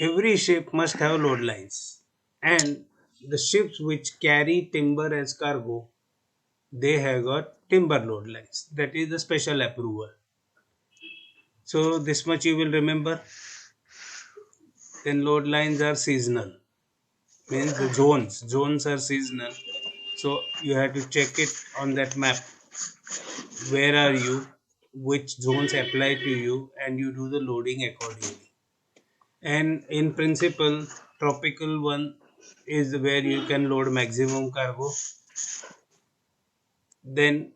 Every ship must have load lines, and the ships which carry timber as cargo, they have got timber load lines. That is the special approval. So this much you will remember. Then load lines are seasonal, means the zones are seasonal. So you have to check it on that map. Where are you? Which zones apply to you, and you do the loading accordingly. And in principle, tropical one is where you can load maximum cargo. Then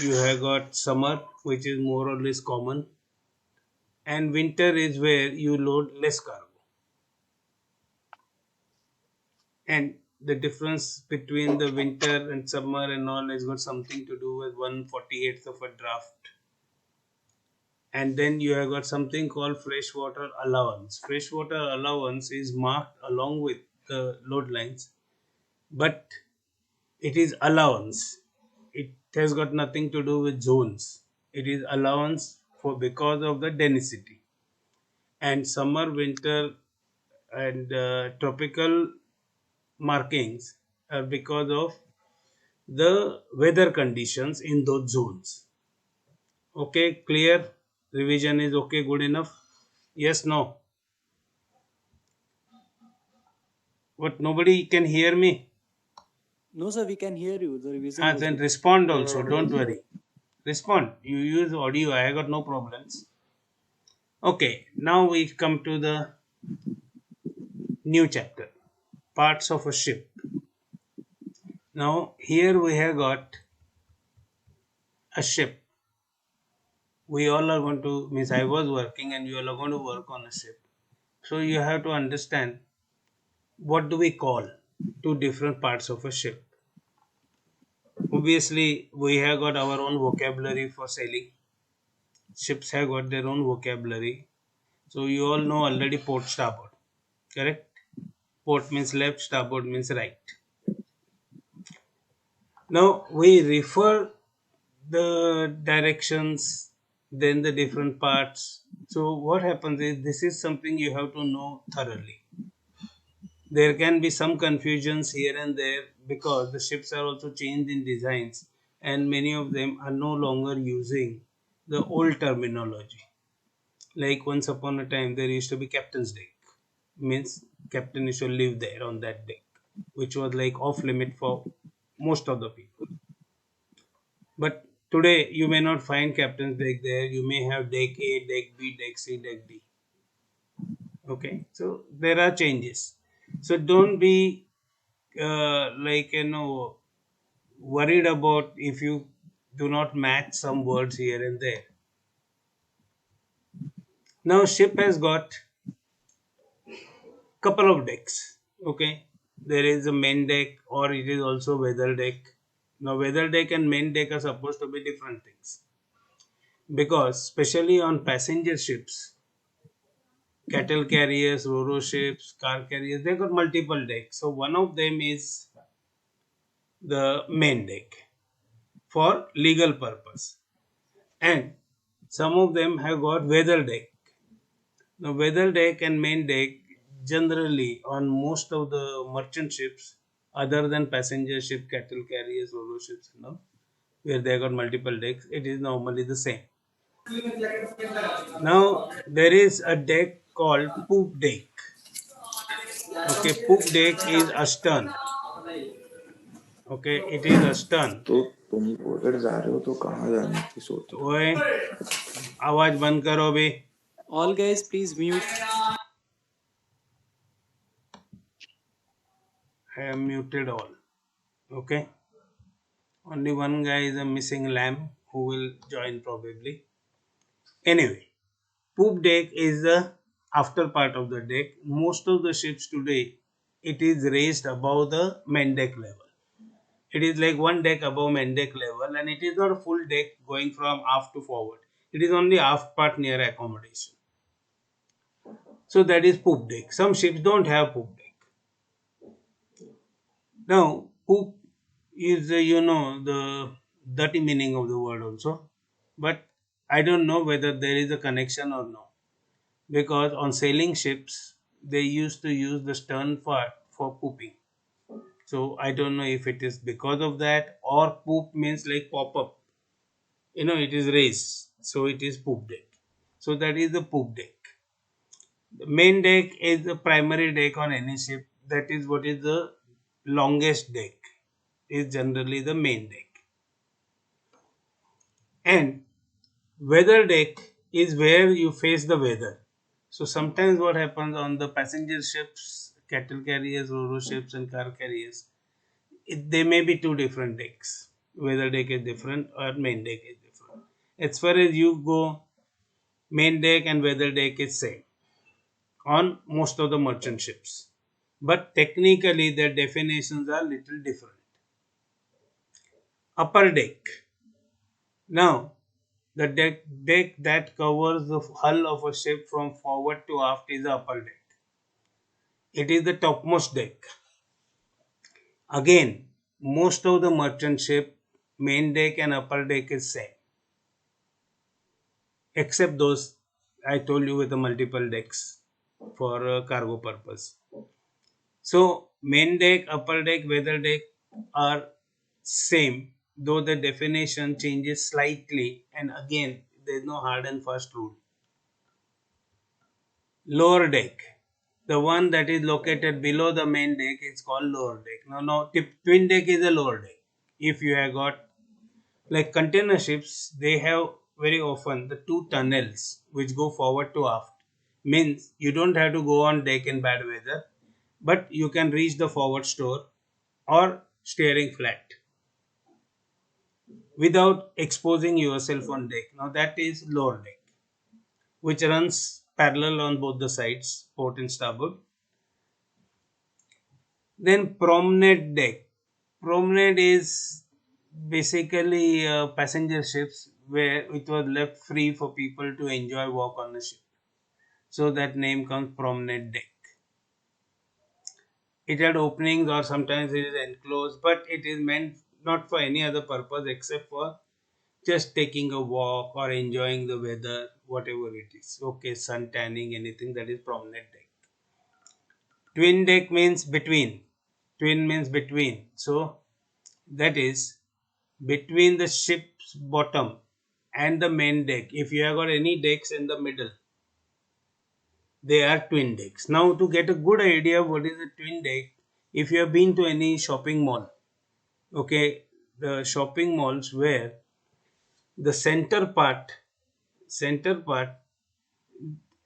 you have got summer, which is more or less common, and winter is where you load less cargo. And the difference between the winter and summer and all has got something to do with 1/48th of a draft. And then you have got something called freshwater allowance. Freshwater allowance is marked along with the load lines, but it is allowance. It has got nothing to do with zones. It is allowance for because of the density. And summer, winter, and tropical markings are because of the weather conditions in those zones. Okay, clear? Revision is okay, good enough? Yes, no? But nobody can hear me? No, sir, we can hear you. The revision Ah, was then good. respond also, don't worry. Respond. You use audio, I got no problems. Okay, now we come to the new chapter, parts of a ship. Now, here we have got a ship. We all are going to, means I was working and you all are going to work on a ship. So you have to understand what do we call two different parts of a ship. Obviously, we have got our own vocabulary for sailing. Ships have got their own vocabulary. So you all know already port starboard, correct? Port means left, starboard means right. Now we refer the directions, then the different parts. So what happens is this is something you have to know thoroughly. There can be some confusions here and there because the ships are also changed in designs and many of them are no longer using the old terminology. Like once upon a time there used to be captain's deck, means captain used to live there on that deck, which was like off limit for most of the people. But today you may not find captain's deck there. You may have deck A, deck B, deck C, deck D. Okay, so there are changes. So don't be worried about if you do not match some words here and there. Now ship has got couple of decks. Okay, there is a main deck or it is also weather deck. Now weather deck and main deck are supposed to be different things because especially on passenger ships, cattle carriers, ro-ro ships, car carriers, they got multiple decks. So one of them is the main deck for legal purpose, and some of them have got weather deck. Now weather deck and main deck generally on most of the merchant ships, other than passenger ship, cattle carriers, ro-ro ships, where they got multiple decks, it is normally the same. Now there is a deck called poop deck. Okay, poop deck is astern. Okay, it is astern. तो तुम अगर जा रहे हो तो कहाँ जाने की सोच रहे ओए, आवाज बंद करो बे. All guys, please mute. I am muted all. Okay, only one guy is a missing lamb who will join probably. Anyway, poop deck is the after part of the deck. Most of the ships today, it is raised above the main deck level. It is like one deck above main deck level, and it is not a full deck going from aft to forward. It is only aft part near accommodation. So that is poop deck. Some ships don't have poop deck. Now, poop is the dirty meaning of the word also, but I don't know whether there is a connection or no, because on sailing ships they used to use the stern part for pooping. So I don't know if it is because of that, or poop means like pop up. It is raised, so it is poop deck. So that is the poop deck. The main deck is the primary deck on any ship. That is what is the longest deck. Is generally the main deck. And weather deck is where you face the weather. So sometimes what happens on the passenger ships, cattle carriers, ro ships, and car carriers, they may be two different decks. Weather deck is different or main deck is different. As far as you go, main deck and weather deck is same on most of the merchant ships. But technically their definitions are little different. Upper deck. Now, the deck that covers the hull of a ship from forward to aft is the upper deck. It is the topmost deck. Again, most of the merchant ship main deck and upper deck is same, except those I told you with the multiple decks for cargo purpose. So main deck, upper deck, weather deck are same, though the definition changes slightly, and again there is no hard and fast rule. Lower deck, the one that is located below the main deck, is called lower deck. Now, twin deck is a lower deck. If you have got like container ships, they have very often the two tunnels which go forward to aft. Means you don't have to go on deck in bad weather, but you can reach the forward store or steering flat without exposing yourself on deck. Now that is lower deck, which runs parallel on both the sides, port and starboard. Then promenade deck. Promenade is basically passenger ships where it was left free for people to enjoy walk on the ship. So that name comes promenade deck. It had openings or sometimes it is enclosed, but it is meant not for any other purpose except for just taking a walk or enjoying the weather, whatever it is. Okay, sun tanning, anything, that is promenade deck. Twin deck means between. Twin means between. So that is between the ship's bottom and the main deck. If you have got any decks in the middle, they are twin decks. Now, to get a good idea of what is a twin deck, if you have been to any shopping mall, okay, the shopping malls where the center part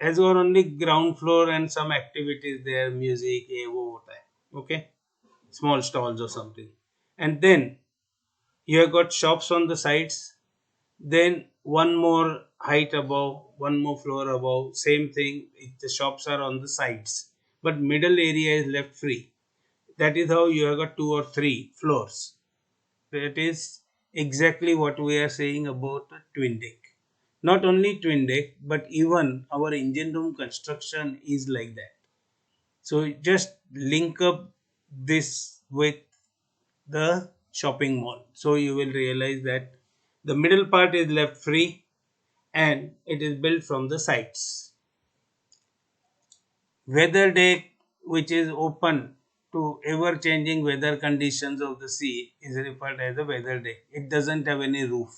has got only ground floor and some activities there, music, okay, small stalls or something, and then you have got shops on the sides, then one more height above, one more floor above, same thing, the shops are on the sides, but middle area is left free. That is how you have got two or three floors. That is exactly what we are saying about a twin deck. Not only twin deck, but even our engine room construction is like that. So just link up this with the shopping mall. So you will realize that the middle part is left free and it is built from the sides. Weather deck, which is open to ever changing weather conditions of the sea, is referred as a weather deck. It doesn't have any roof.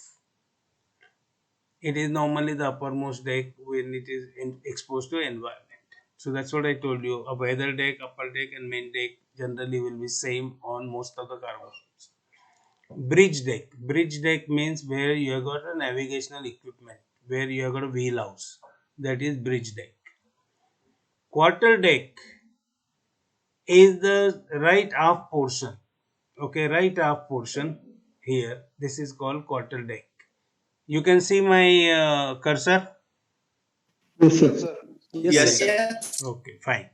It is normally the uppermost deck when it is exposed to environment. So that's what I told you. A weather deck, upper deck, and main deck generally will be same on most of the cargo ships. Bridge deck. Bridge deck means where you have got a navigational equipment, where you have got a wheelhouse. That is bridge deck. Quarter deck is the right aft portion. Okay, right aft portion here. This is called quarter deck. You can see my cursor. Yes, sir. Yes, sir. Okay, fine.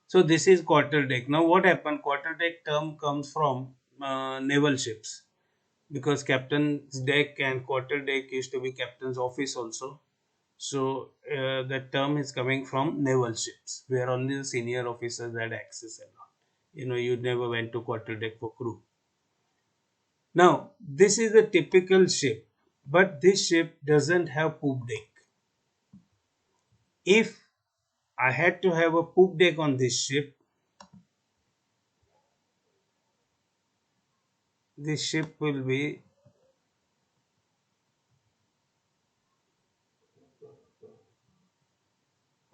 So this is quarter deck. Now what happened? Quarter deck term comes from naval ships, because captain's deck and quarter deck used to be captain's office also. So that term is coming from naval ships, where only the senior officers had access and all. You never went to quarter deck for crew. Now this is a typical ship, but this ship doesn't have poop deck. If I had to have a poop deck on this ship. This ship will be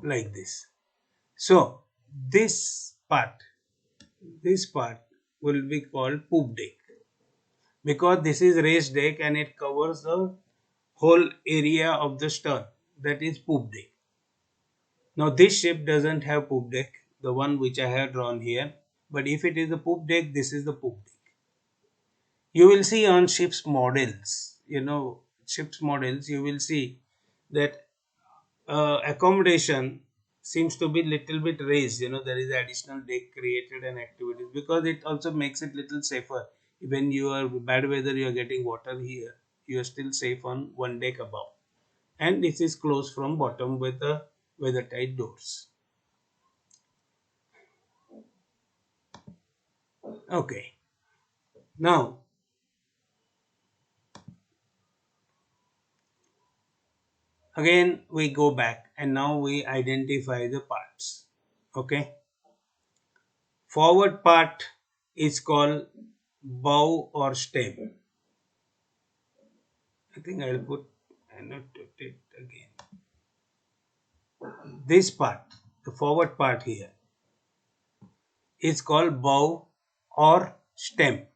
like this. So this part will be called poop deck because this is raised deck and it covers the whole area of the stern. That is poop deck. Now this ship doesn't have poop deck, the one which I have drawn here. But if it is a poop deck, this is the poop deck. You will see on ships models, ships models, you will see that accommodation seems to be little bit raised. There is additional deck created and activities because it also makes it little safer. When you are bad weather, you are getting water here. You are still safe on one deck above, and this is closed from bottom with the weather tight doors. Okay, now again we go back and now we identify the parts. Okay, forward part is called bow or stem. I think I'll annotate it again. This part, the forward part here, is called bow or stem.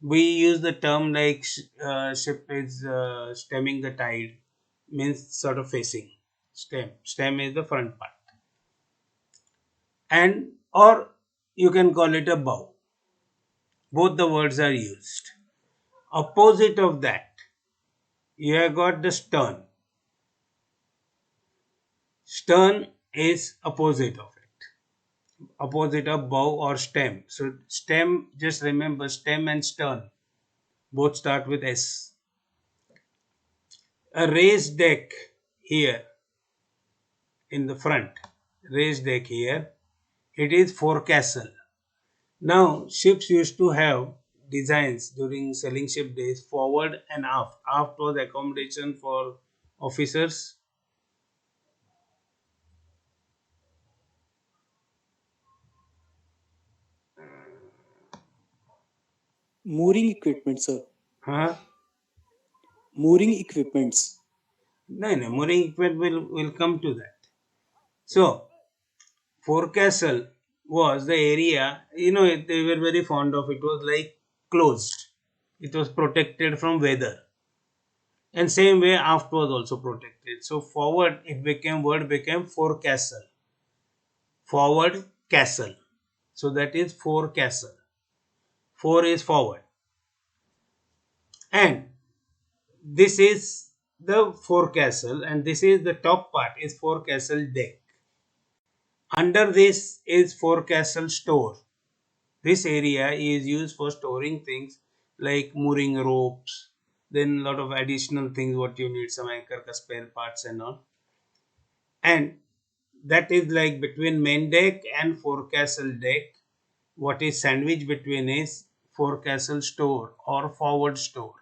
We use the term like ship is stemming the tide, means sort of facing. Stem is the front part, and or you can call it a bow. Both the words are used. Opposite of that, you have got the stern. Stern is opposite of it. Opposite of bow or stem. So stem, just remember stem and stern both start with S. A raised deck here in the front, raised deck here, it is forecastle. Now ships used to have designs during sailing ship days forward and aft. Aft was accommodation for officers. Mooring equipment, sir. Huh? Mooring equipments. No, no, mooring equipment will come to that. So forecastle was the area, they were very fond of. It was like closed. It was protected from weather. And same way aft was also protected. So forward word became forecastle. Forward castle. So that is forecastle. Fore is forward. And this is the forecastle and this is the top part is forecastle deck. Under this is forecastle store. This area is used for storing things like mooring ropes, then a lot of additional things what you need, some anchor spare parts and all. And that is like between main deck and forecastle deck. What is sandwiched between is forecastle store or forward store.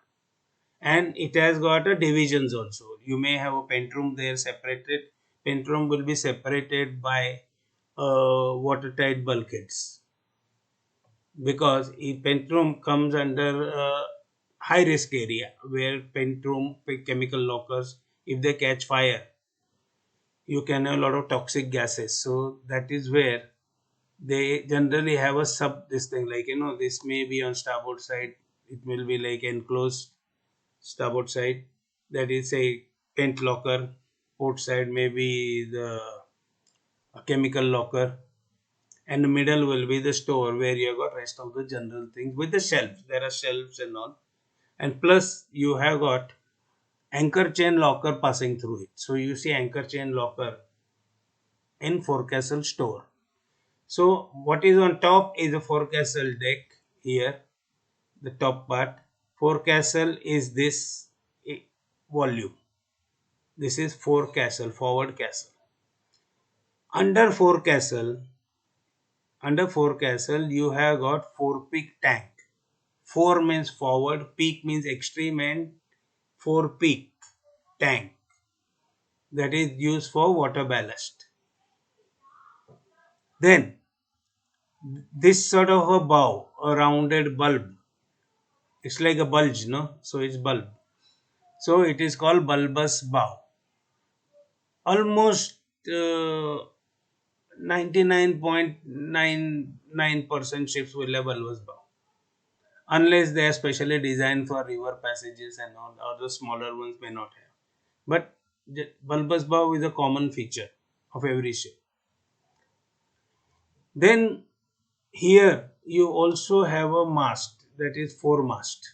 And it has got a divisions also. You may have a pentroom there separated. Pentroom will be separated by watertight bulkheads because pentrum comes under high risk area where pentrum chemical lockers, if they catch fire, you can have a lot of toxic gases. So that is where they generally have a sub this thing like this may be on starboard side, it will be like enclosed starboard side, that is a pent locker. Port side may be the chemical locker, and the middle will be the store where you have got rest of the general things with the shelves. There are shelves and all, and plus you have got anchor chain locker passing through it. So you see anchor chain locker in forecastle store. So what is on top is a forecastle deck here, the top part. Forecastle is this volume. This is forecastle, forward castle. Under forecastle, you have got forepeak tank. Fore means forward, peak means extreme, and forepeak tank that is used for water ballast. Then this sort of a bow, a rounded bulb, it's like a bulge, no? So it's bulb. So it is called bulbous bow. Almost 99.99% ships will have bulbous bow, unless they are specially designed for river passages and all, or the smaller ones may not have. But the bulbous bow is a common feature of every ship. Then here you also have a mast, that is foremast.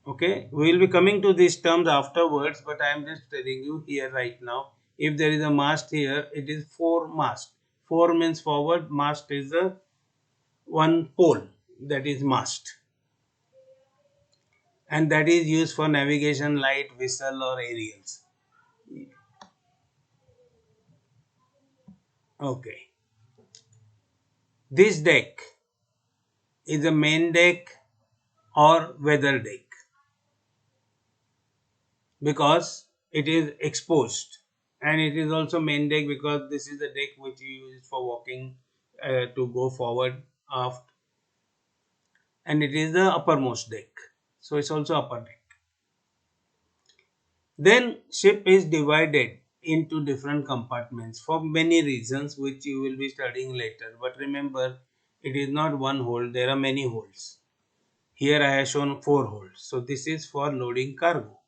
Okay, we will be coming to these terms afterwards, but I am just telling you here right now. If there is a mast here, it is foremast. Fore means forward, mast is the one pole, that is mast, and that is used for navigation, light, whistle, or aerials. Okay, this deck is a main deck or weather deck because it is exposed, and it is also main deck because this is the deck which you use for walking, to go forward, aft, and it is the uppermost deck, so it's also upper deck. Then ship is divided into different compartments for many reasons which you will be studying later, but remember, it is not one hold, there are many holds. Here I have shown 4 holes, so this is for loading cargo.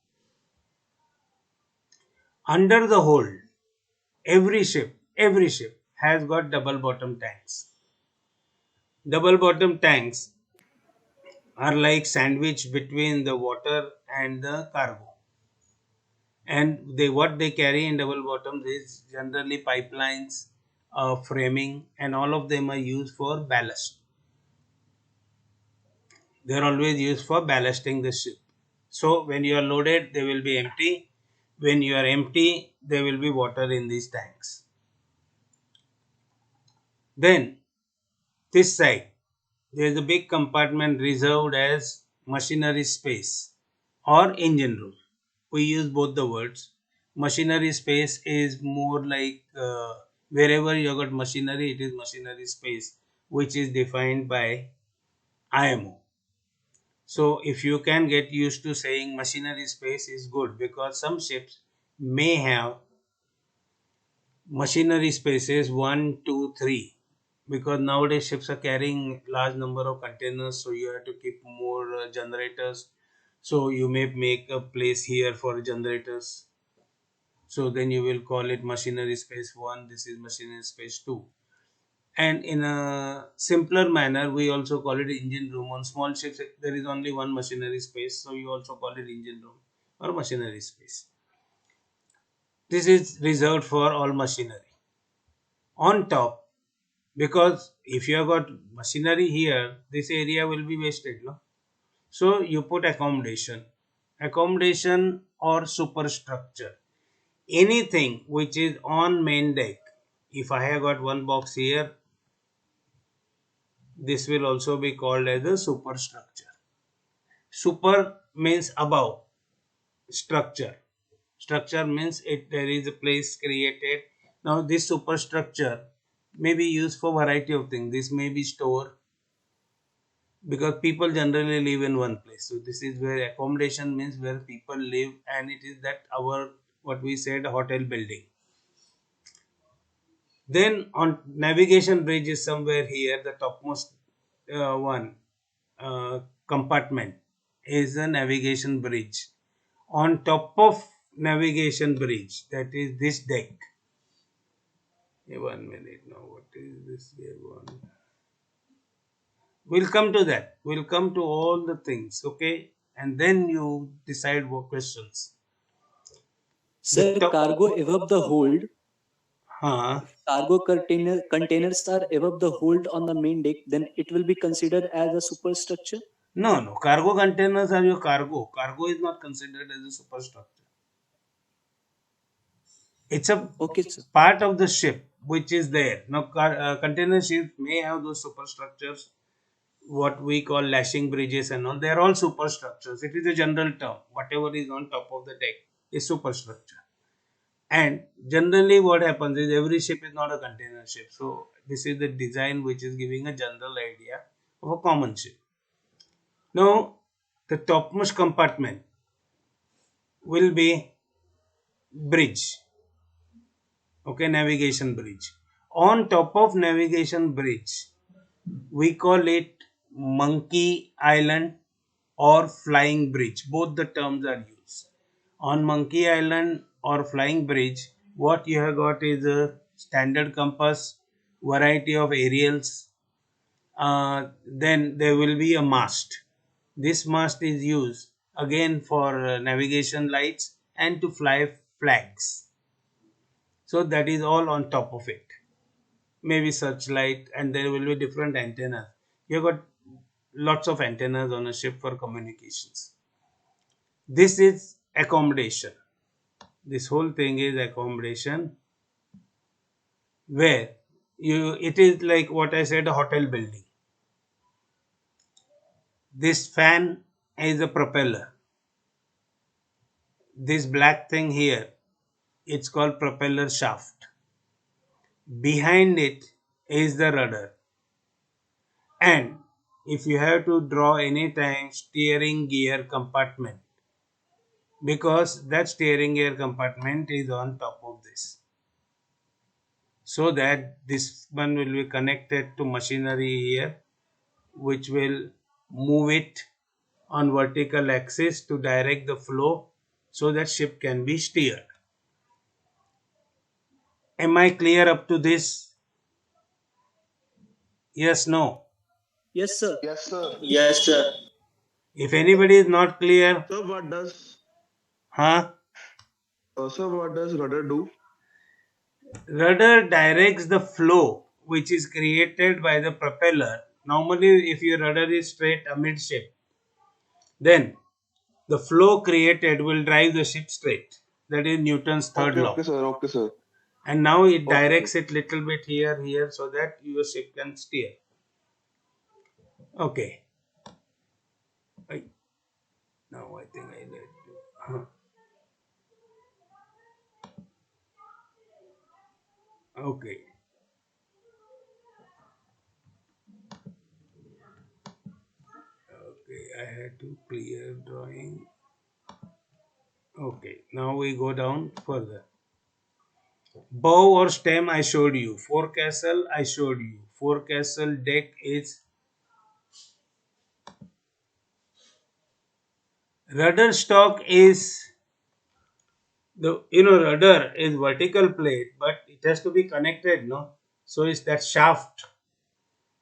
Under the hold, every ship has got double bottom tanks. Double bottom tanks are like sandwich between the water and the cargo, and what they carry in double bottoms is generally pipelines, framing, and all of them are used for ballast. They are always used for ballasting the ship. So when you are loaded, they will be empty. When you are empty, there will be water in these tanks. Then this side, there is a big compartment reserved as machinery space or engine room. We use both the words. Machinery space is more like, wherever you got machinery, it is machinery space, which is defined by IMO. So if you can get used to saying machinery space is good, because some ships may have machinery spaces 1, 2, 3, because nowadays ships are carrying large number of containers, so you have to keep more generators. So you may make a place here for generators. So then you will call it machinery space 1. This is machinery space 2. And in a simpler manner, we also call it engine room. On small ships, there is only one machinery space, so you also call it engine room or machinery space. This is reserved for all machinery. On top, because if you have got machinery here, this area will be wasted, no? So you put accommodation or superstructure, anything which is on main deck. If I have got one box here, this will also be called as a superstructure. Super means above, structure. Structure means there is a place created. Now this superstructure may be used for variety of things. This may be store, because people generally live in one place. So this is where accommodation means where people live, and it is that our, what we said, hotel building. Then on navigation bridge is somewhere here, the topmost one compartment is a navigation bridge. On top of navigation bridge, that is this deck. One minute now, what is this here one? We'll come to that. We'll come to all the things, okay? And then you decide what questions. The Sir, top. cargo above the hold. Huh? If cargo containers are above the hold on the main deck, then it will be considered as a superstructure. No, no. Cargo containers are your cargo. Cargo is not considered as a superstructure. It's a Okay, sir. part of the ship which is there. Now, container ships may have those superstructures, what we call lashing bridges and all. They are all superstructures. It is a general term. Whatever is on top of the deck is superstructure. And generally what happens is every ship is not a container ship. So this is the design which is giving a general idea of a common ship. Now the topmost compartment will be bridge. Okay, navigation bridge. On top of navigation bridge, we call it Monkey Island or Flying Bridge. Both the terms are used. On Monkey Island or Flying Bridge, what you have got is a standard compass, variety of aerials. Then there will be a mast. This mast is used again for navigation lights and to fly flags. So that is all on top of it. Maybe searchlight, and there will be different antennas. You got lots of antennas on a ship for communications. This is accommodation. This whole thing is accommodation, where it is like what I said, a hotel building. This fan is a propeller. This black thing here, it's called propeller shaft. Behind it is the rudder. And if you have to draw any time, steering gear compartment, because that steering gear compartment is on top of this, so that this one will be connected to machinery here, which will move it on vertical axis to direct the flow so that ship can be steered. Am I clear up to this? Yes, no? Yes, sir. Yes, sir. Yes, sir. If anybody is not clear, So what does huh? rudder do? Rudder directs the flow which is created by the propeller. Normally, if your rudder is straight amidship, then the flow created will drive the ship straight. That is Newton's third Okay, law. okay, sir. Okay, sir. And now it Okay. directs it little bit here, so that your ship can steer. Okay. Now I think I let you. Okay. Okay, I had to clear drawing. Okay, now we go down further. Bow or stem I showed you. Forecastle I showed you. Forecastle deck is rudder stock is the rudder is vertical plate, but it has to be connected, no? So it's that shaft.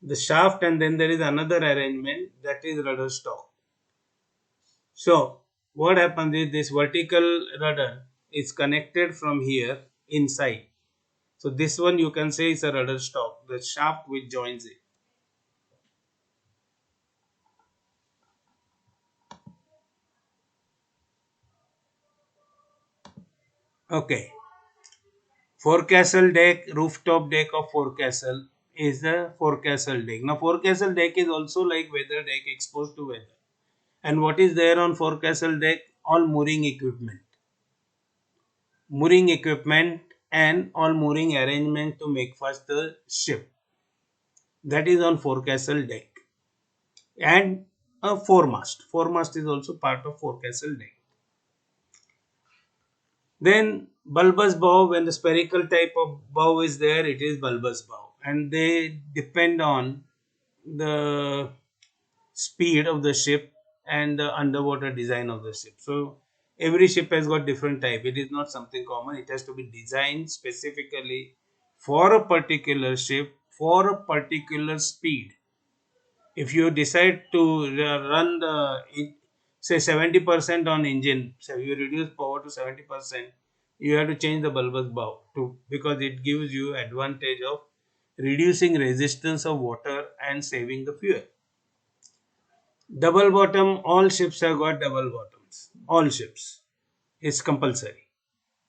The shaft, and then there is another arrangement that is rudder stock. So what happens is this vertical rudder is connected from here inside. So this one you can say is a rudder stock, the shaft which joins it. Okay. Forecastle deck, rooftop deck of forecastle is the forecastle deck. Now forecastle deck is also like weather deck, exposed to weather. And what is there on forecastle deck? All mooring equipment. Mooring equipment and all mooring arrangement to make fast the ship. That is on forecastle deck. And a foremast. Foremast is also part of forecastle deck. Then bulbous bow, when the spherical type of bow is there, it is bulbous bow, and they depend on the speed of the ship and the underwater design of the ship. So every ship has got different type. It is not something common. It has to be designed specifically for a particular ship for a particular speed. If you decide to run say 70% on engine, so you reduce power to 70%, you have to change the bulbous bow to, because it gives you advantage of reducing resistance of water and saving the fuel. Double bottom, all ships have got double bottoms. All ships. It's compulsory.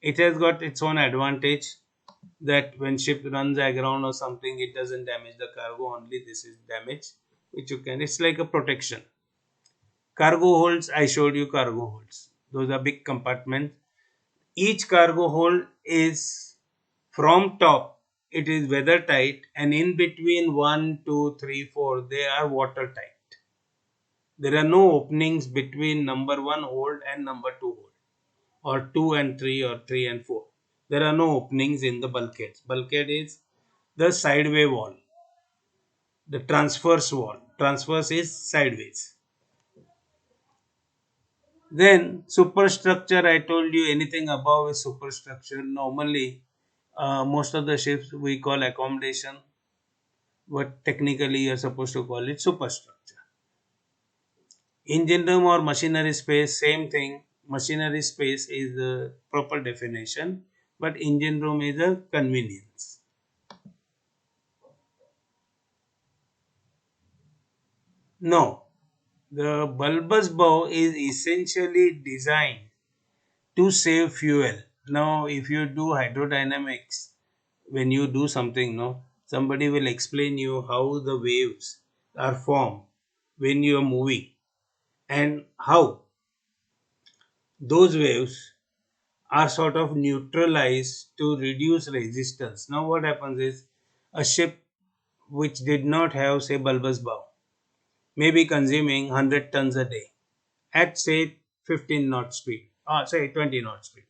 It has got its own advantage that when ship runs aground or something, it doesn't damage the cargo, only this is damage, which you can, it's like a protection. Cargo holds, I showed you cargo holds. Those are big compartments. Each cargo hold is from top, it is weather tight, and in between 1, 2, 3, 4, they are watertight. There are no openings between number 1 hold and number 2 hold, or 2 and 3, or 3 and 4. There are no openings in the bulkheads. Bulkhead is the sideway wall, the transverse wall. Transverse is sideways. Then superstructure, I told you anything above is superstructure. Normally, most of the ships we call accommodation, but technically you are supposed to call it superstructure. Engine room or machinery space, same thing. Machinery space is the proper definition, but engine room is a convenience. No, the bulbous bow is essentially designed to save fuel. Now, if you do hydrodynamics, when you do something, no, somebody will explain you how the waves are formed when you are moving, and how those waves are sort of neutralized to reduce resistance. Now, what happens is a ship which did not have, say, bulbous bow may be consuming 100 tons a day at, say, 15 knot speed, or say 20 knot speed.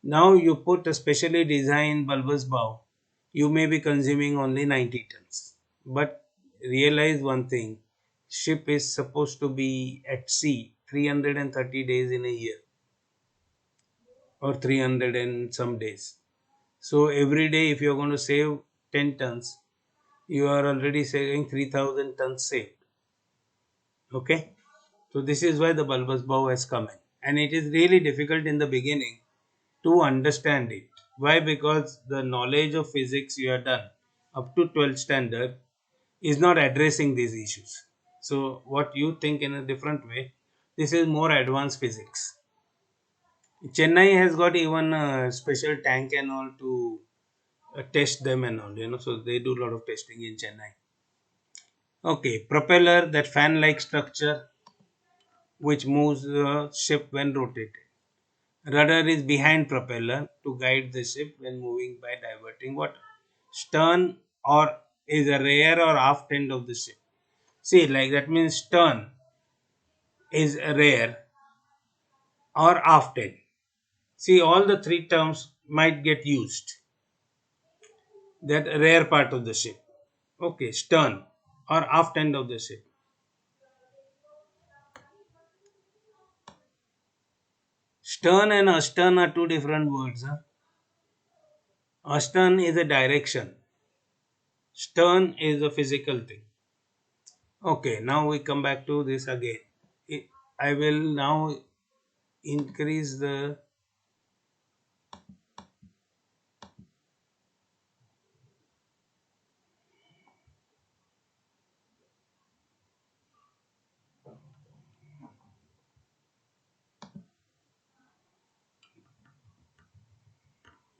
Now you put a specially designed bulbous bow, you may be consuming only 90 tons. But realize one thing, ship is supposed to be at sea 330 days in a year, or 300 and some days. So every day if you are going to save 10 tons, you are already saving 3000 tons saved. Okay? So this is why the bulbous bow has come in. And it is really difficult in the beginning to understand it. Why? Because the knowledge of physics you have done up to 12th standard is not addressing these issues. So what you think in a different way, this is more advanced physics. Chennai has got even a special tank and all to test them and all, so they do a lot of testing in Chennai. Okay, propeller, that fan like structure which moves the ship when rotated. Rudder is behind propeller to guide the ship when moving by diverting water. Stern or is a rear or aft end of the ship. See, like that means stern is a rear or aft end. See, all the three terms might get used. That rear part of the ship. Okay, stern or aft end of the ship. Stern and astern are two different words. Huh? Astern is a direction. Stern is a physical thing. Okay, now we come back to this again. I will now increase the.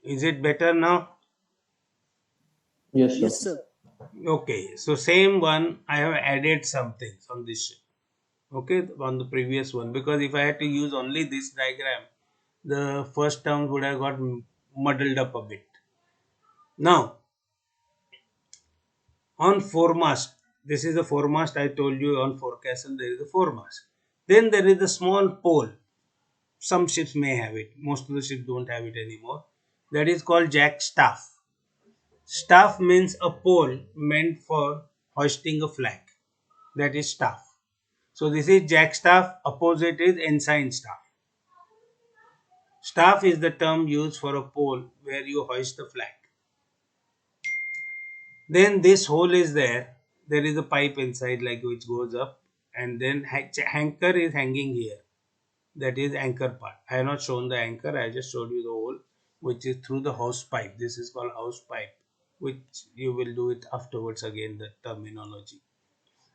Is it better now? Yes, sir. Yes, sir. Okay, so same one, I have added some things on this sheet. Okay, on the previous one, because if I had to use only this diagram, the first terms would have got muddled up a bit. Now, on foremast, this is the foremast I told you. On forecastle there is a foremast. Then there is a small pole. Some ships may have it. Most of the ships don't have it anymore. That is called jack staff. Staff means a pole meant for hoisting a flag. That is staff. So this is jack staff. Opposite is ensign staff. Staff is the term used for a pole where you hoist the flag. Then this hole is there. There is a pipe inside, like, which goes up, and then anchor is hanging here. That is anchor part. I have not shown the anchor. I just showed you the hole, which is through the hose pipe. This is called hose pipe, which you will do it afterwards again, the terminology.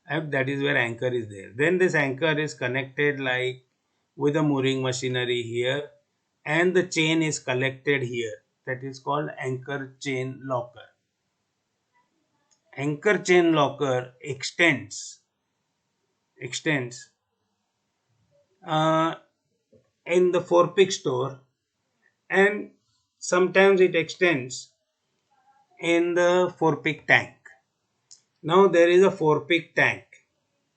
And that is where anchor is there. Then this anchor is connected like with a mooring machinery here, and the chain is collected here. That is called anchor chain locker. Anchor chain locker extends uh, in the forepeak store, and sometimes it extends in the forepeak tank. Now there is a forepeak tank.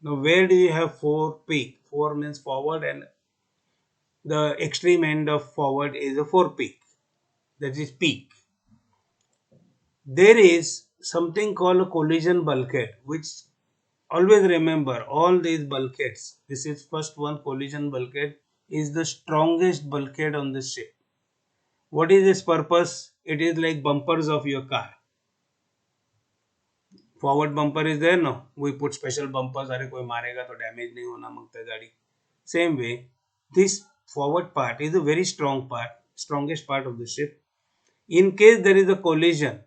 Now where do you have forepeak? Fore means forward, and the extreme end of forward is a forepeak. That is peak. There is something called a collision bulkhead, which always remember all these bulkheads. This is first one, collision bulkhead is the strongest bulkhead on the ship. What is its purpose? It is like bumpers of your car. Forward bumper is there, no? We put special bumpers. अरे कोई मारेगा तो damage नहीं होना मांगता गाड़ी. Same way, this forward part is a very strong part, strongest part of the ship. In case there is a collision,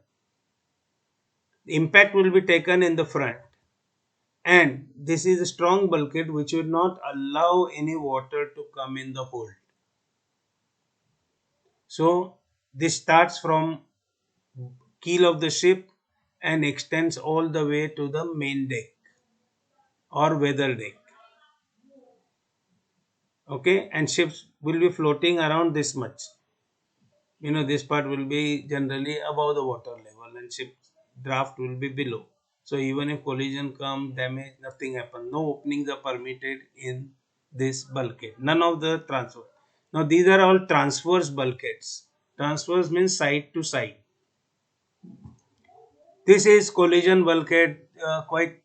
impact will be taken in the front, and this is a strong bulkhead which will not allow any water to come in the hold. So this starts from keel of the ship and extends all the way to the main deck or weather deck. Okay, and ships will be floating around this much. This part will be generally above the water level, and ship draft will be below. So even if collision comes, damage, nothing happens. No openings are permitted in this bulkhead. None of the transfer. Now these are all transverse bulkheads. Transverse means side to side. This is collision bulkhead, quite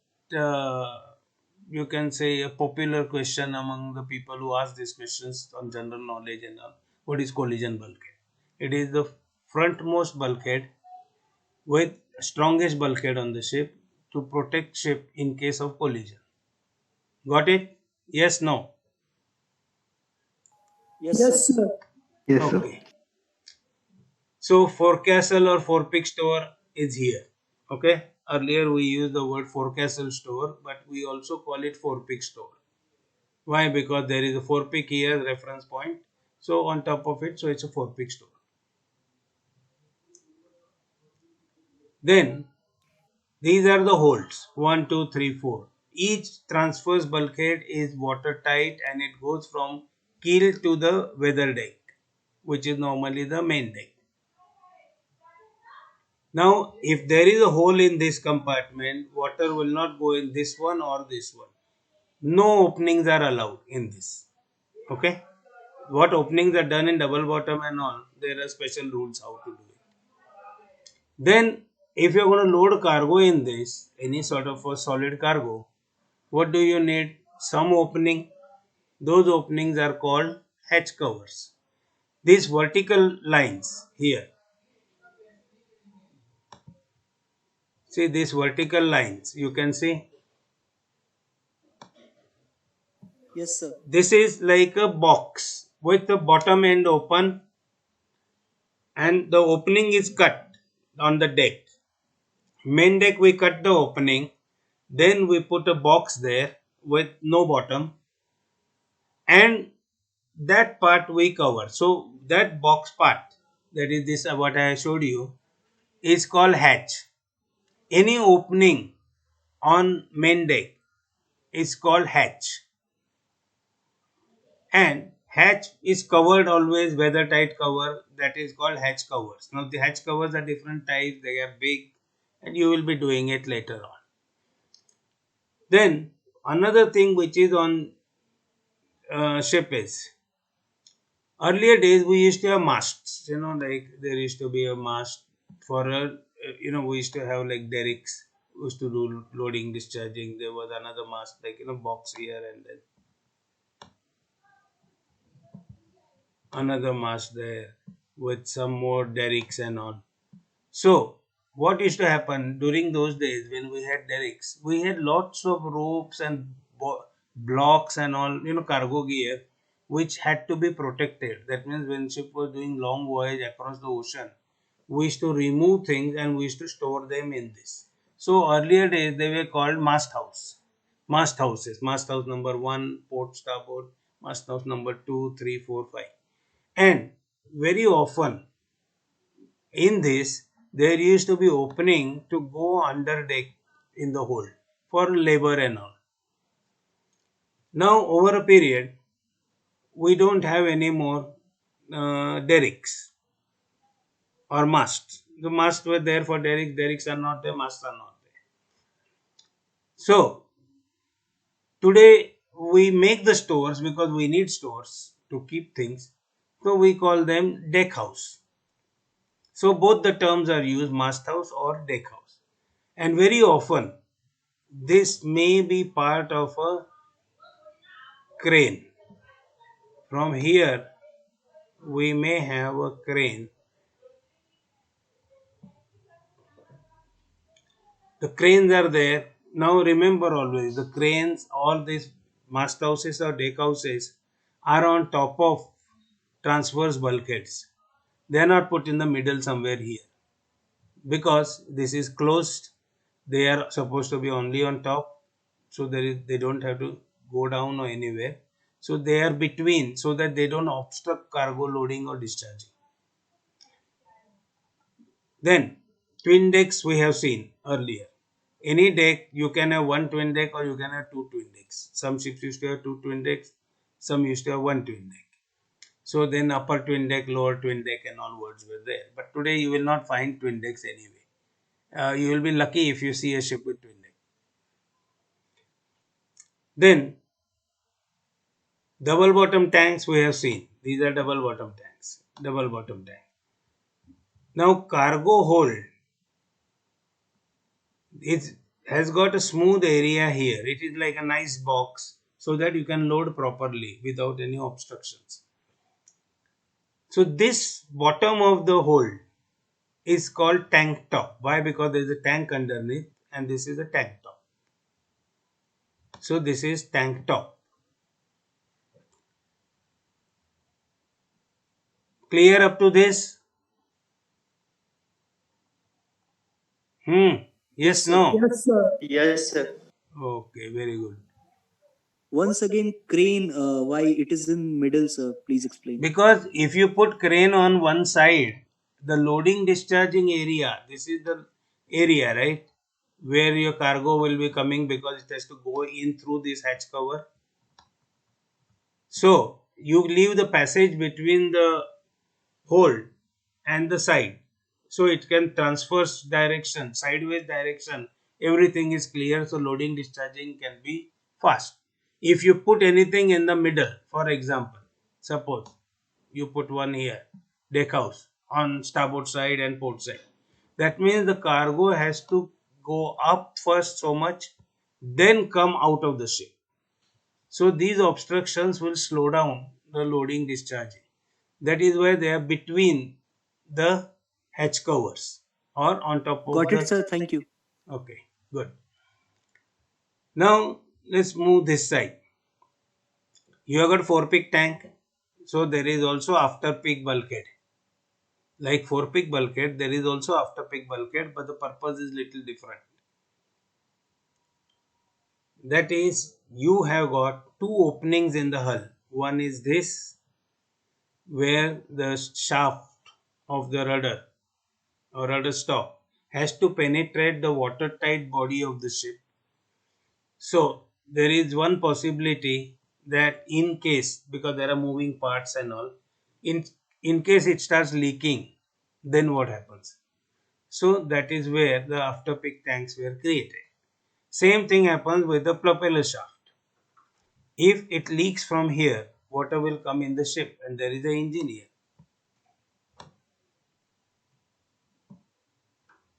you can say a popular question among the people who ask these questions on general knowledge and all. What is collision bulkhead? It is the frontmost bulkhead with strongest bulkhead on the ship to protect ship in case of collision. Got it? Yes, no? Yes, sir. Yes, sir. Okay. So forecastle or forepeak store is here. Okay. Earlier we used the word forecastle store, but we also call it forepeak store. Why? Because there is a forepeak here, reference point. So on top of it, so it's a forepeak store. Then these are the holds 1, 2, 3, 4. Each transverse bulkhead is watertight and it goes from keel to the weather deck, which is normally the main deck. Now, if there is a hole in this compartment, water will not go in this one or this one. No openings are allowed in this. Okay? What openings are done in double bottom and all, there are special rules how to do it. Then, if you're going to load cargo in this, any sort of a solid cargo, what do you need? Some opening. Those openings are called hatch covers. These vertical lines here. See these vertical lines, you can see. Yes, sir. This is like a box with the bottom end open and the opening is cut on the deck. Main deck we cut the opening, then we put a box there with no bottom, and that part we cover. So that box part, that is this what I showed you, is called hatch. Any opening on main deck is called hatch, and hatch is covered always weather tight cover, that is called hatch covers. Now the hatch covers are different types, they are big, and you will be doing it later on. Then another thing which is on ship is, earlier days we used to have masts, like there used to be a mast for a, we used to have like derricks, we used to do loading, discharging. There was another mast, like box here, and then another mast there with some more derricks and all. So what used to happen during those days when we had derricks, we had lots of ropes and blocks and all, cargo gear, which had to be protected. That means when ship was doing long voyage across the ocean, we used to remove things and we used to store them in this. So earlier days they were called mast house. Mast houses. Mast house number 1, port starboard. Mast house number 2, 3, 4, 5. And very often in this, there used to be opening to go under deck in the hold for labor and all. Now, over a period, we don't have any more derricks. or masts. The masts were there for derricks. Derricks are not there. Masts are not there. So today we make the stores because we need stores to keep things. So we call them deck house. So both the terms are used, mast house or deck house. And very often this may be part of a crane. From here we may have a crane. The cranes are there. Now remember always the cranes, all these mast houses or deck houses are on top of transverse bulkheads. They are not put in the middle somewhere here because this is closed. They are supposed to be only on top, so they don't have to go down or anywhere. So they are between so that they don't obstruct cargo loading or discharging. Then twin decks we have seen earlier. Any deck you can have one twin deck or you can have two twin decks. Some ships used to have two twin decks, some used to have one twin deck. So then upper twin deck, lower twin deck and all words were there. But today you will not find twin decks anyway. You will be lucky if you see a ship with twin deck. Then double bottom tanks we have seen. These are double bottom tanks. Double bottom tank. Now cargo hold. It has got a smooth area here. It is like a nice box so that you can load properly without any obstructions. So this bottom of the hold is called tank top. Why? Because there is a tank underneath and this is a tank top. So this is tank top. Clear up to this? Yes, no? Yes, sir. Yes, sir. Okay, very good. Once again, crane, why it is in middle, sir? Please explain. Because if you put crane on one side, the loading discharging area, this is the area, right, where your cargo will be coming because it has to go in through this hatch cover. So you leave the passage between the hold and the side, so it can transverse direction, sideways direction, everything is clear, so loading discharging can be fast. If you put anything in the middle, for example, suppose you put one here, deck house on starboard side and port side, that means the cargo has to go up first so much, then come out of the ship. So these obstructions will slow down the loading discharging. That is why they are between the hatch covers or on top of Got the. it, sir. Thank you. Okay, good. Now let's move this side. You have got forepeak tank, so there is also after peak bulkhead. Like forepeak bulkhead, there is also after peak bulkhead, but the purpose is little different. That is, you have got two openings in the hull. One is this, where the shaft of the rudder or rudder stop has to penetrate the watertight body of the ship. So there is one possibility that in case, because there are moving parts and all, in case it starts leaking, then what happens? So that is where the afterpeak tanks were created. Same thing happens with the propeller shaft. If it leaks from here, water will come in the ship and there is an engine here.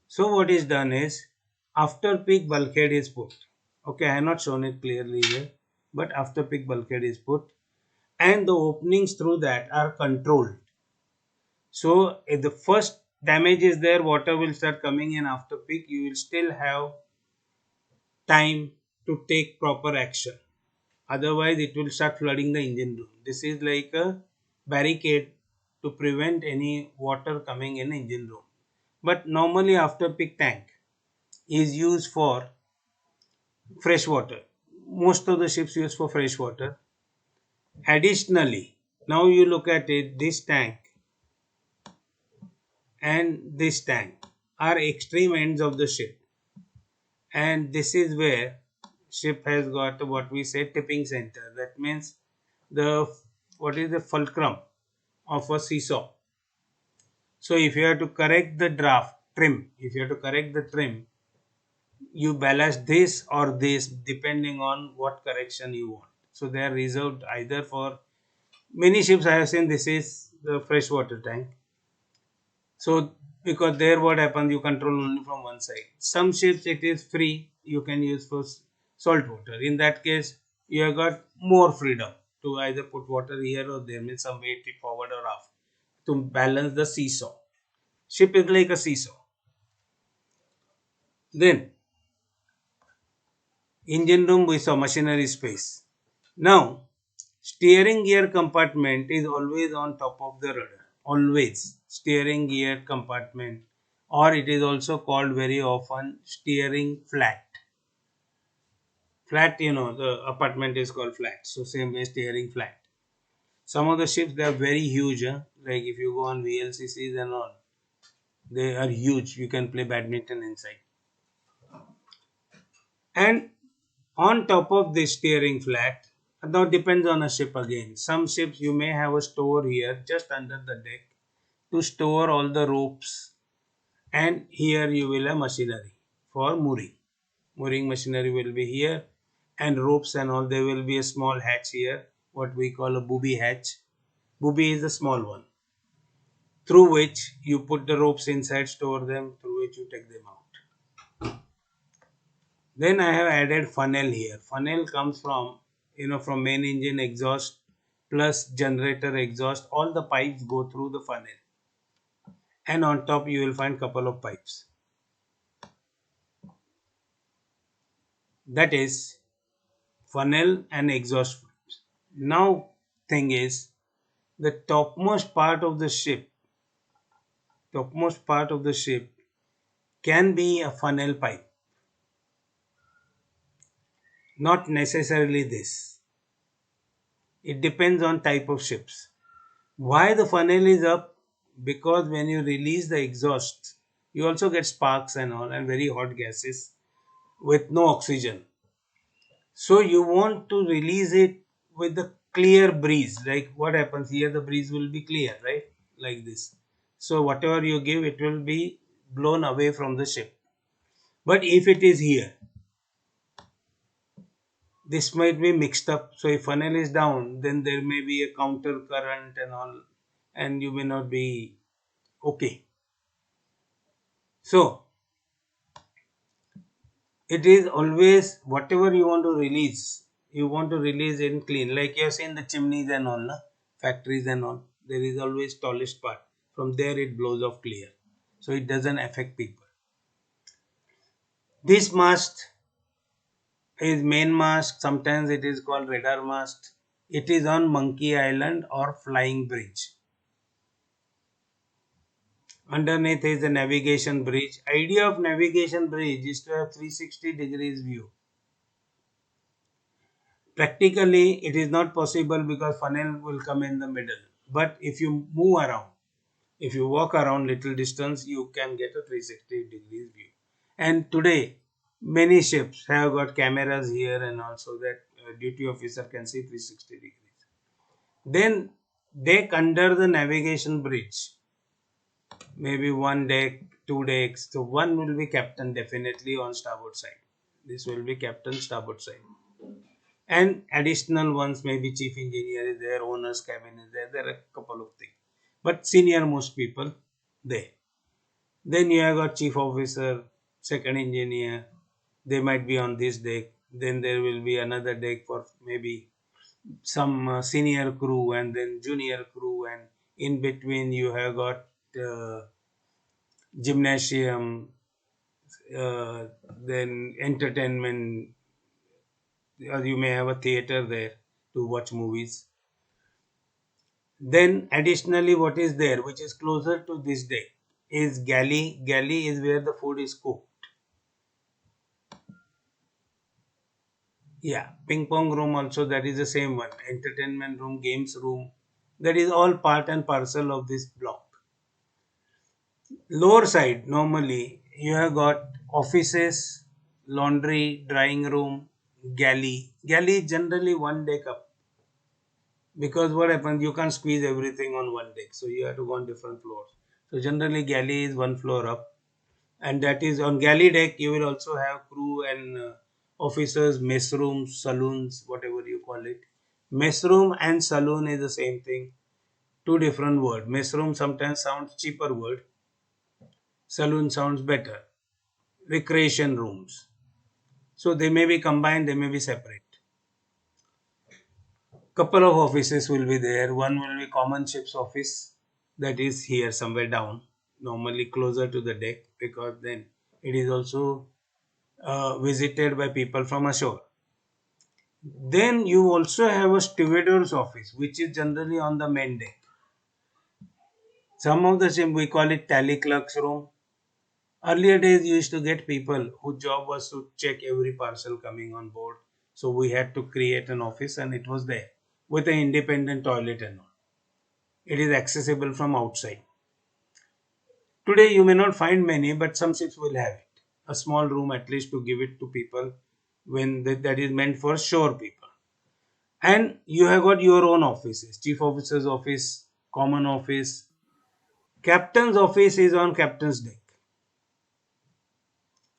So what is done is, after peak bulkhead is put. Okay, I have not shown it clearly here, but after peak bulkhead is put and the openings through that are controlled. So if the first damage is there, water will start coming in after peak, you will still have time to take proper action. Otherwise, it will start flooding the engine room. This is like a barricade to prevent any water coming in engine room. But normally after peak tank is used for fresh water. Most of the ships use for fresh water. Additionally, now you look at it, this tank and this tank are extreme ends of the ship, and this is where ship has got what we say tipping center. That means the what is the fulcrum of a seesaw. So if you have to correct the draft trim, if you have to correct the trim, you ballast this or this depending on what correction you want. So they are reserved either for many ships. I have seen this is the freshwater tank. So because there what happens, you control only from one side. Some ships it is free, you can use for salt water. In that case, you have got more freedom to either put water here or there, means some way tip forward or aft to balance the seesaw. Ship is like a seesaw. Then engine room we saw machinery space. Now steering gear compartment is always on top of the rudder. Always steering gear compartment, or it is also called very often steering flat. Flat, the apartment is called flat. So same way steering flat. Some of the ships they are very huge. Like if you go on VLCCs and all, they are huge. You can play badminton inside. And on top of this steering flat, now depends on a ship again. Some ships you may have a store here just under the deck to store all the ropes, and here you will have machinery for mooring. Mooring machinery will be here, and ropes and all. There will be a small hatch here, what we call a booby hatch. Booby is a small one through which you put the ropes inside, store them, through which you take them out. Then I have added funnel here. Funnel comes from from main engine exhaust plus generator exhaust. All the pipes go through the funnel, and on top you will find couple of pipes. That is funnel and exhaust pipes. Now thing is, the topmost part of the ship can be a funnel pipe. Not necessarily this. It depends on type of ships. Why the funnel is up? Because when you release the exhaust, you also get sparks and all and very hot gases with no oxygen. So you want to release it with the clear breeze. Like what happens here, the breeze will be clear, right? Like this. So whatever you give, it will be blown away from the ship. But if it is here, this might be mixed up. So if funnel is down, then there may be a counter current and all, and you may not be okay. So it is always whatever you want to release in clean. Like you have seen the chimneys and all, na? Factories and all. There is always tallest part. From there it blows off clear. So it doesn't affect people. This mast is main mast. Sometimes it is called radar mast. It is on Monkey Island or Flying Bridge. Underneath is the navigation bridge. Idea of navigation bridge is to have 360 degrees view. Practically, it is not possible because funnel will come in the middle. But if you move around, if you walk around little distance, you can get a 360 degrees view. And today, many ships have got cameras here and also that duty officer can see 360 degrees. Then deck under the navigation bridge, maybe one deck, two decks. So one will be captain definitely on starboard side. This will be captain starboard side. And additional ones, maybe chief engineer is there, owner's cabin is there. There are a couple of things, but senior most people there. Then you have got chief officer, second engineer, they might be on this deck. Then there will be another deck for maybe some senior crew and then junior crew, and in between you have got gymnasium, then entertainment, or you may have a theater there to watch movies. Then additionally what is there which is closer to this day is galley. Galley is where the food is cooked. Yeah, ping pong room also, that is the same one. Entertainment room, games room, that is all part and parcel of this block. Lower side normally you have got offices, laundry, drying room, galley. Galley is generally one deck up. Because what happens, you can't squeeze everything on one deck, so you have to go on different floors. So generally galley is one floor up, and that is on galley deck. You will also have crew and officers, mess rooms, saloons, whatever you call it. Mess room and saloon is the same thing. Two different words. Mess room sometimes sounds cheaper word. Saloon sounds better. Recreation rooms. So they may be combined, they may be separate. Couple of offices will be there. One will be common ships office, that is here somewhere down, normally closer to the deck, because then it is also visited by people from ashore. Then you also have a stewardess office, which is generally on the main deck. Some of the ship we call it tally clerk's room. Earlier days, you used to get people whose job was to check every parcel coming on board. So we had to create an office, and it was there with an independent toilet and all. It is accessible from outside. Today, you may not find many, but some ships will have it. A small room at least to give it to people when that is meant for shore people. And you have got your own offices, chief officer's office, common office. Captain's office is on captain's deck.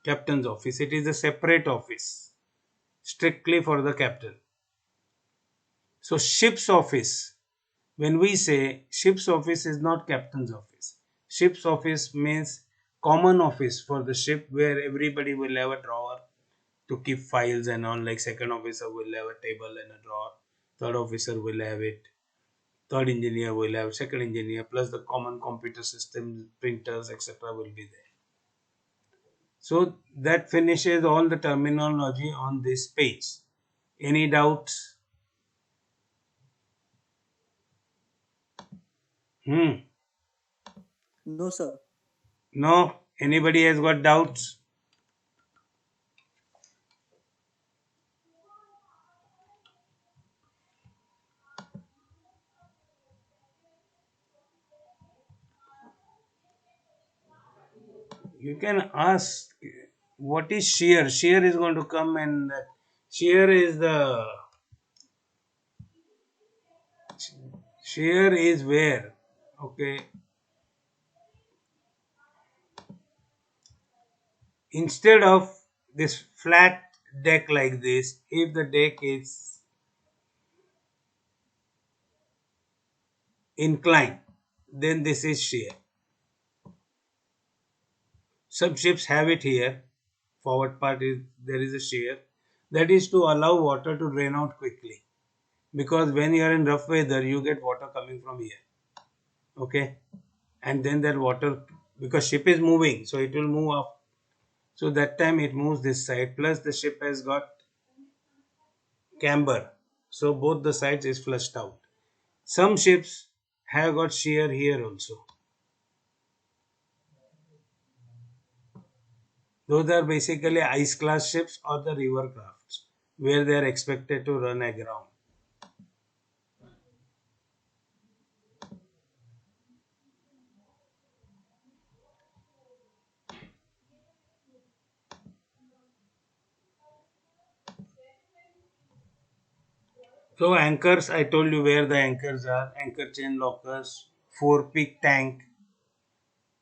Captain's office, it is a separate office strictly for the captain. So ship's office, when we say ship's office is not captain's office. Ship's office means common office for the ship where everybody will have a drawer to keep files and all, like second officer will have a table and a drawer, third officer will have it, third engineer will have, second engineer, plus the common computer system, printers, etc. will be there. So that finishes all the terminology on this page. Any doubts? No, sir. No? Anybody has got doubts? You can ask what is shear. Shear is going to come, and shear is the shear is where, okay, instead of this flat deck like this, if the deck is inclined, then this is shear. Some ships have it here. Forward part is there is a shear. That is to allow water to drain out quickly. Because when you are in rough weather, you get water coming from here. Okay, and then that water, because ship is moving, so it will move up. So that time it moves this side. Plus the ship has got camber, so both the sides is flushed out. Some ships have got shear here also. Those are basically ice class ships or the river crafts where they are expected to run aground. So anchors, I told you where the anchors are. Anchor chain lockers, forepeak tank,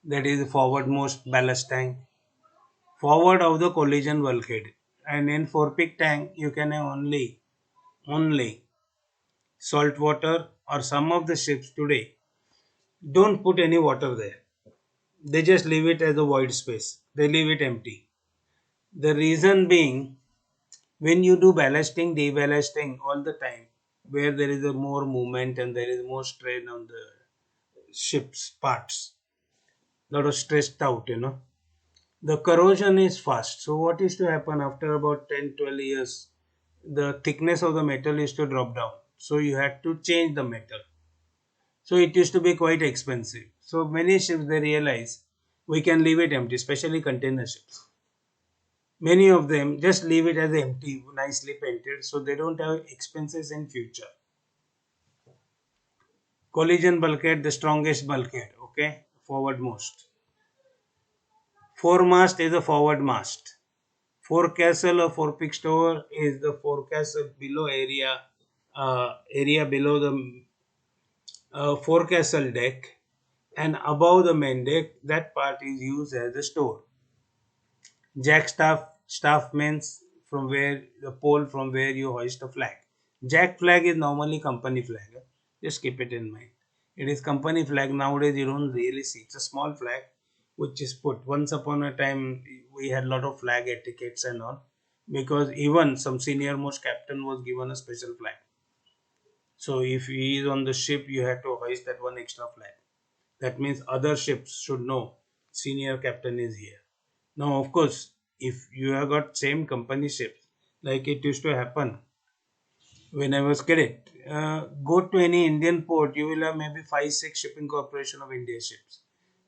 that is the forwardmost ballast tank, forward of the collision bulkhead. And in forepeak tank, you can have only salt water, or some of the ships today don't put any water there. They just leave it as a void space. They leave it empty. The reason being, when you do ballasting, deballasting all the time, where there is a more movement and there is more strain on the ship's parts, lot of stressed out, the corrosion is fast. So what is to happen after about 10-12 years? The thickness of the metal is to drop down. So you had to change the metal. So it used to be quite expensive. So many ships they realize we can leave it empty, especially container ships. Many of them just leave it as empty, nicely painted, so they don't have expenses in future. Collision bulkhead, the strongest bulkhead, okay, forward most. Foremast is a forward mast. Forecastle or forepeak stover is the forecastle below area below the forecastle deck. and above the main deck, that part is used as a store. Jack staff means from where the pole from where you hoist a flag. Jack flag is normally company flag. Just keep it in mind. It is company flag. Nowadays you don't really see. It's a small flag which is put. Once upon a time we had a lot of flag etiquettes and all, because even some senior most captain was given a special flag. So if he is on the ship, you have to hoist that one extra flag. That means other ships should know senior captain is here. Now, of course, if you have got same company ships, like it used to happen when I was kid, go to any Indian port, you will have maybe 5, 6 shipping corporation of India ships,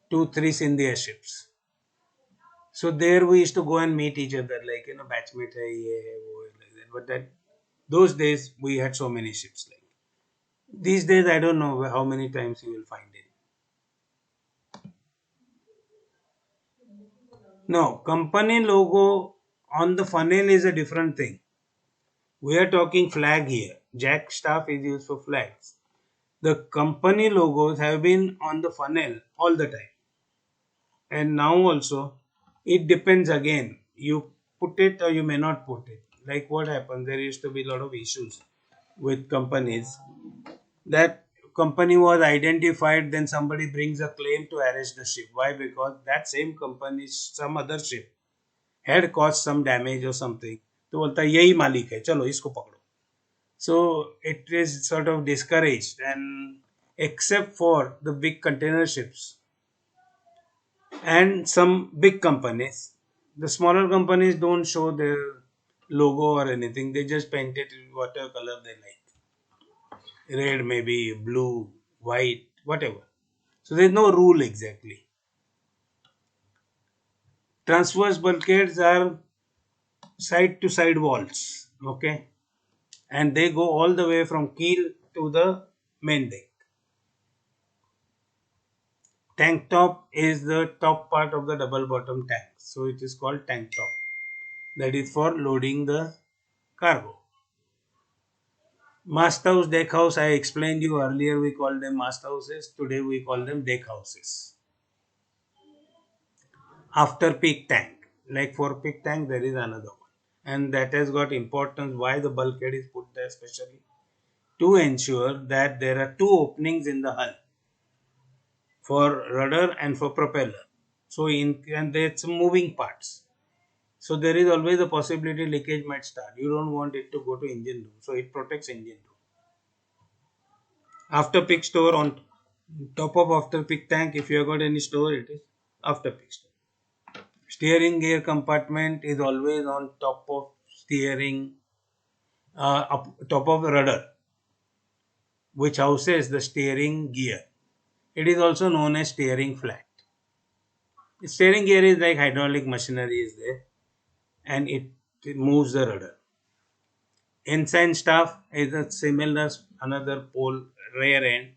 2, 3 India ships. So there we used to go and meet each other, like batchmate hai, ye hai, wo hai, like that. But that those days we had so many ships. Like these days, I don't know how many times you will find it. No, company logo on the funnel is a different thing. We are talking flag here. Jack staff is used for flags. The company logos have been on the funnel all the time. And now also, it depends again. You put it or you may not put it. Like what happened, there used to be a lot of issues with companies. That company was identified, then somebody brings a claim to arrest the ship. Why? Because that same company, some other ship, had caused some damage or something. तो बोलता है यही मालिक है चलो इसको पकड़ो. So it is sort of discouraged, and except for the big container ships and some big companies, the smaller companies don't show their logo or anything. They just paint it in whatever color they like. Red, maybe blue, white, whatever. So there's no rule exactly. Transverse bulkheads are side to side walls. Okay. And they go all the way from keel to the main deck. Tank top is the top part of the double bottom tank, so it is called tank top. That is for loading the cargo. Mast house, deck house, I explained you earlier, we called them mast houses. Today we call them deck houses. After peak tank, like for peak tank, there is another one, and that has got importance. Why the bulkhead is put there specially? To ensure that there are two openings in the hull for rudder and for propeller. So in and there's moving parts. So there is always a possibility leakage might start. You don't want it to go to engine room. So it protects engine room. After peak store on top of after peak tank, if you have got any store, it is after peak store. Steering gear compartment is always on top of steering, top of the rudder, which houses the steering gear. It is also known as steering flat. The steering gear is like hydraulic machinery is there, and it moves the rudder. Ensign staff is a similar another pole rear end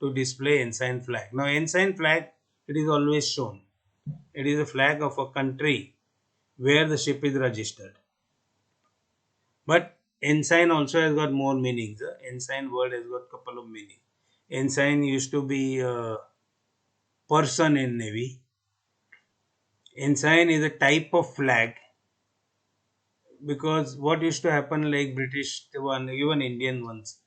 to display ensign flag. Now ensign flag, it is always shown. It is a flag of a country where the ship is registered. But ensign also has got more meanings. The ensign word has got couple of meanings. Ensign used to be a person in navy. Ensign is a type of flag, because what used to happen, like British one, even Indian ones,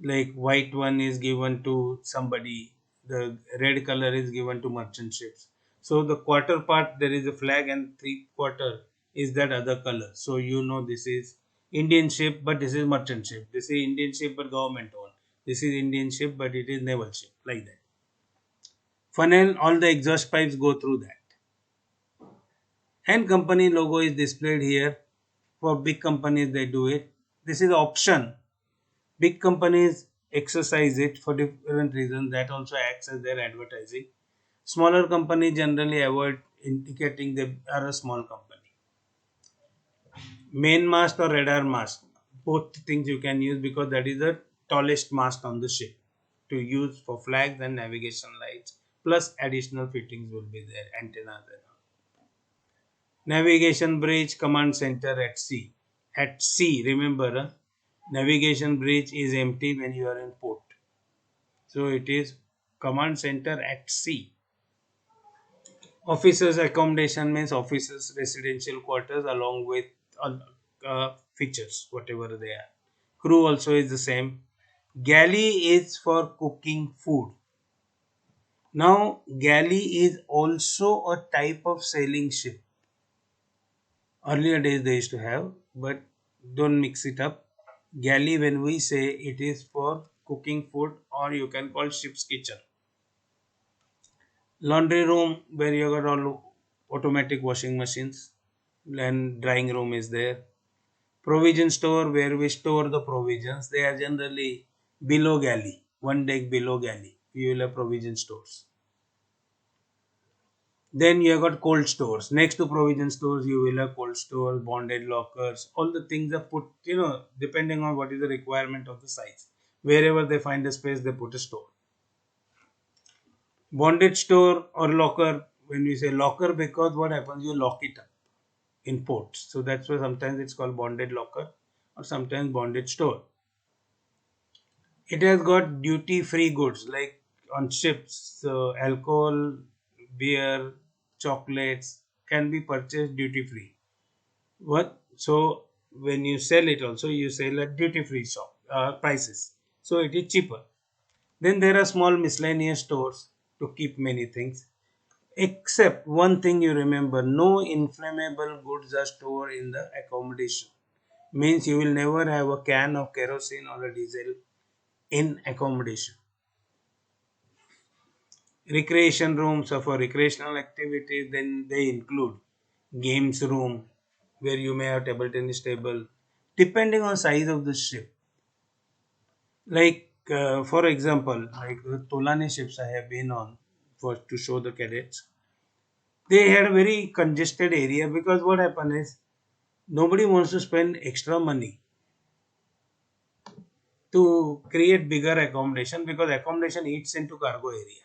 like white one is given to somebody, the red color is given to merchant ships. So the quarter part there is a flag, and 3/4 is that other color. So you know this is Indian ship, but this is merchant ship. This is Indian ship, but government owned. This is Indian ship, but it is naval ship, like that. Funnel, all the exhaust pipes go through that. And company logo is displayed here. For big companies, they do it. This is option. Big companies exercise it for different reasons. That also acts as their advertising. Smaller companies generally avoid indicating they are a small company. Main mast or radar mast, both things you can use, because that is the tallest mast on the ship to use for flags and navigation lights. Plus additional fittings will be there, antennas and all. Navigation bridge, command center at sea. At sea, remember, navigation bridge is empty when you are in port. So it is command center at sea. Officers accommodation means officers residential quarters along with features whatever they are. Crew also is the same. Galley is for cooking food. Now galley is also a type of sailing ship. Earlier days they used to have, but don't mix it up. Galley, when we say, it is for cooking food, or you can call ship's kitchen. Laundry room, where you got all automatic washing machines, and drying room is there. Provision store, where we store the provisions, they are generally below galley, one deck below galley. You will have provision stores. Then you have got cold stores. Next to provision stores, you will have cold stores, bonded lockers. All the things are put, depending on what is the requirement of the size. Wherever they find a space, they put a store. Bonded store or locker, when we say locker, because what happens, you lock it up in ports. So that's why sometimes it's called bonded locker or sometimes bonded store. It has got duty free goods like on ships, alcohol, beer, chocolates can be purchased duty free. What? So when you sell it also, you sell at duty free shop prices. So it is cheaper. Then there are small miscellaneous stores to keep many things. Except one thing you remember, no inflammable goods are stored in the accommodation. Means you will never have a can of kerosene or a diesel in accommodation. Recreation rooms are for recreational activities, then they include games room where you may have table tennis table, depending on size of the ship. Like for example, like the Tolani ships I have been on for to show the cadets, they had a very congested area because what happened is nobody wants to spend extra money to create bigger accommodation because accommodation eats into cargo area.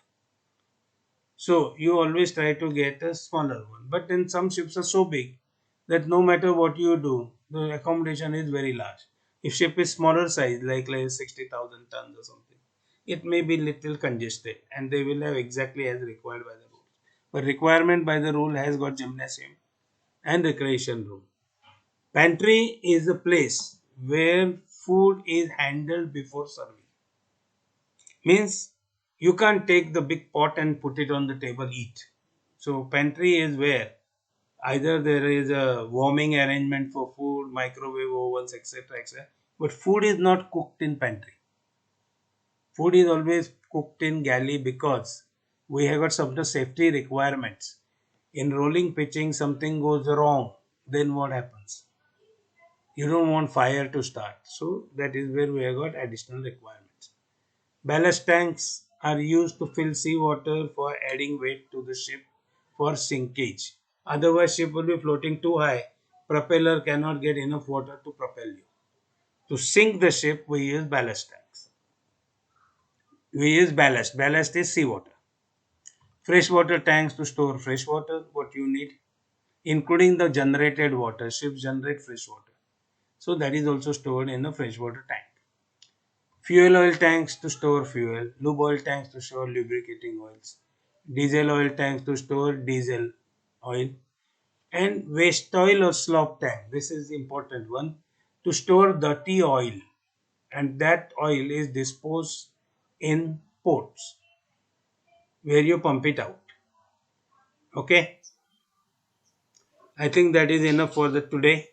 So you always try to get a smaller one. But then some ships are so big that no matter what you do, the accommodation is very large. If ship is smaller size, like 60,000 tons or something, it may be little congested and they will have exactly as required by the rules. But requirement by the rule has got gymnasium and recreation room. Pantry is a place where food is handled before serving. Means you can't take the big pot and put it on the table eat. So pantry is where either there is a warming arrangement for food, microwave ovens, etc., etc. But food is not cooked in pantry. Food is always cooked in galley because we have got some of the safety requirements. In rolling pitching, something goes wrong, then what happens? You don't want fire to start. So that is where we have got additional requirements. Ballast tanks are used to fill seawater for adding weight to the ship for sinkage. Otherwise, ship will be floating too high. Propeller cannot get enough water to propel you. To sink the ship, we use ballast tanks. We use ballast. Ballast is seawater. Freshwater tanks to store fresh water, what you need, including the generated water. Ships generate fresh water. So that is also stored in the freshwater tank. Fuel oil tanks to store fuel, lube oil tanks to store lubricating oils, diesel oil tanks to store diesel oil, and waste oil or slop tank. This is the important one to store dirty oil, and that oil is disposed in ports where you pump it out. Okay, I think that is enough for the today.